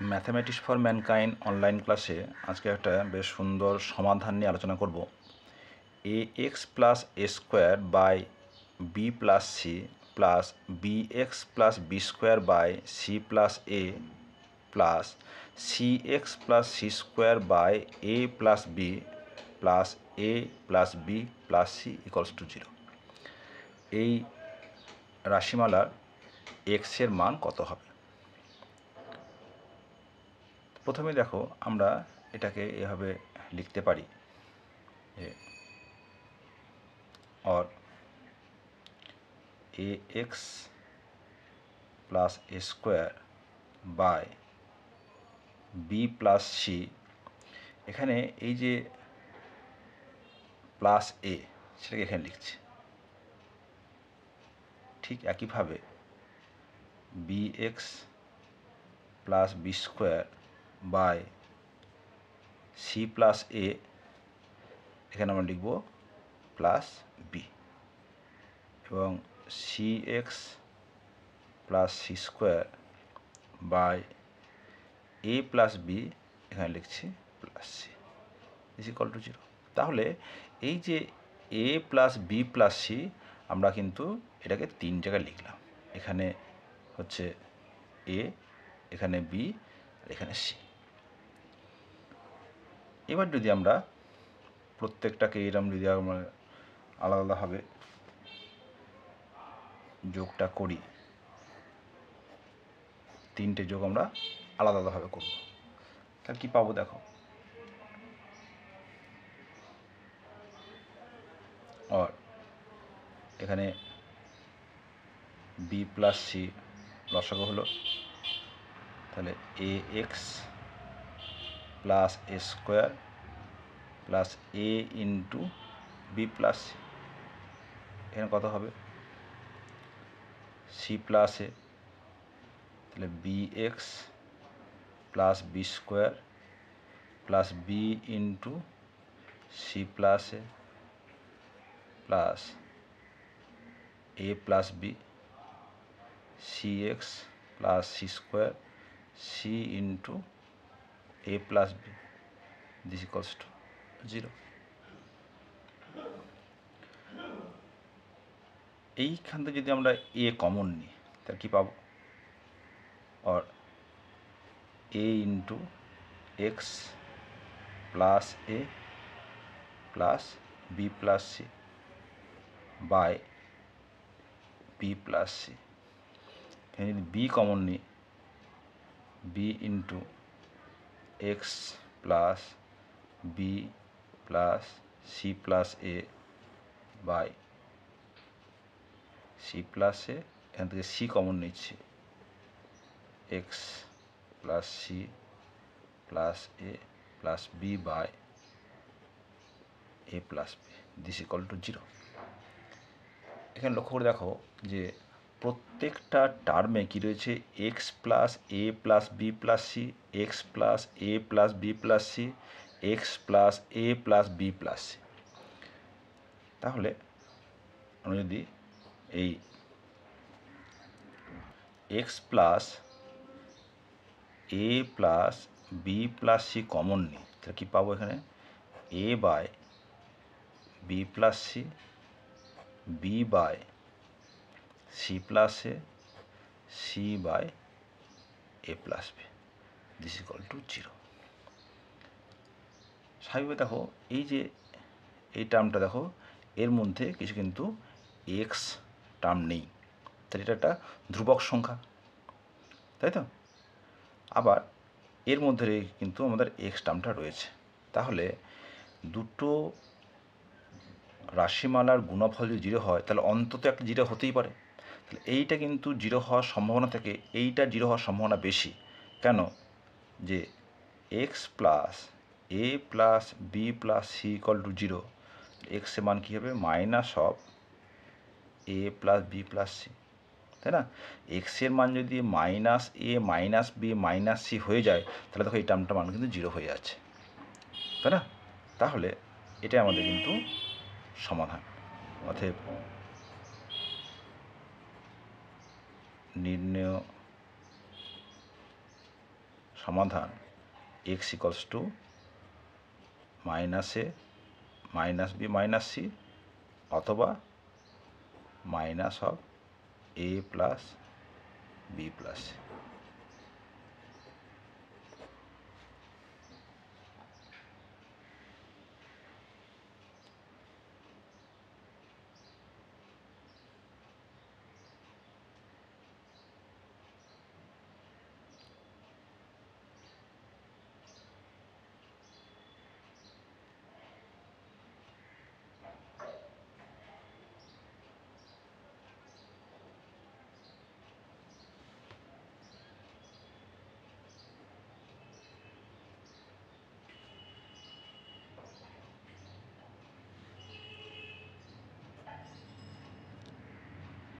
Mathematics for mankind online ক্লাসে আজকে একটা বেশ সুন্দর সমাধান নিয়ে আলোচনা করব। A X plus A square by B plus C plus B X plus B square by C plus A plus C X plus C square by A plus B plus A plus B plus C equals to 0। এই রাশিমালার এক্সের মান কত হবে? প্রথমে দেখো, আমরা এটাকে এভাবে লিখতে পারি যে और A X plus A square by B plus C, এখানে এই যে প্লাস এ সেটাকে এখানে লিখছি। ঠিক একইভাবে B X plus B square by C plus A, এখানে আমরা লিখব প্লাস বি, এবং C X plus C square by A plus B, এখানে লিখছি plus C is equal to 0। তাহলে এই যে A plus B plus C, আমরা কিন্তু এটাকে 3 জায়গায় লিখলাম। এখানে হচ্ছে এ, এখানে বি, আর এখানে সি। এবার যদি আমরা প্রত্যেকটাকে এরকম যদি আমরা আলাদা আলাদাভাবে যোগটা করি, 3টে যোগ আমরা আলাদা আলাদাভাবে করব, তাহলে কী পাবো দেখো। আর এখানে বি প্লাস সি লসাগু হলো, তাহলে A X plus A square plus A into B plus C, এখানে কত হবে সি প্লাস এ, তাহলে B X plus B square plus B into C plus A plus A plus B, C X plus C square C into A plus B this equals to 0। এইখান থেকে যদি আমরা a common নিই, তাহলে কী পাবো? और A into X plus A plus B plus C by B plus C, এখানে যদি বি কমন নিই, B into X plus B plus C plus A by C plus A, এখান থেকে সি কমন নিচ্ছি, X plus C plus A plus B by A plus B this equal to 0। এখানে লক্ষ্য করে দেখো যে প্রত্যেকটা টার্মে কী রয়েছে, X plus A plus B plus C, X plus A plus B plus C, X plus A plus B plus C. তাহলে আমরা যদি এই X plus A plus B plus C common নিই, তাহলে কী পাবো? এখানে A by B plus C, B by C plus A, C by A plus B this equal to 0। স্বাভাবিক দেখো এই যে এই টার্মটা দেখো, এর মধ্যে কিছু কিন্তু এক্স টার্ম নেই, তাহলে এটা একটা ধ্রুবক সংখ্যা, তাই তো? আবার এর মধ্যে কিন্তু আমাদের এক্স টার্মটা রয়েছে। তাহলে দুটো রাশিমালার গুণফল যদি 0 হয়, তাহলে অন্তত একটা 0 হতেই পারে। তাহলে এইটা কিন্তু 0 হওয়ার সম্ভাবনা থেকে এইটা 0 হওয়ার সম্ভাবনা বেশি। কেন? যে X plus A plus B plus C equal to 0, এক্সের মান কী হবে? Minus of A plus B plus C, তাই না? এক্সের মান যদি minus A minus B minus C হয়ে যায়, তাহলে দেখো এই টার্মটার মান কিন্তু 0 হয়ে যাচ্ছে, তাই না? তাহলে এটাই আমাদের কিন্তু সমাধান। অতএব নির্ণেয় সমাধান X equals to minus A minus B minus C অথবা minus of A plus B plus C.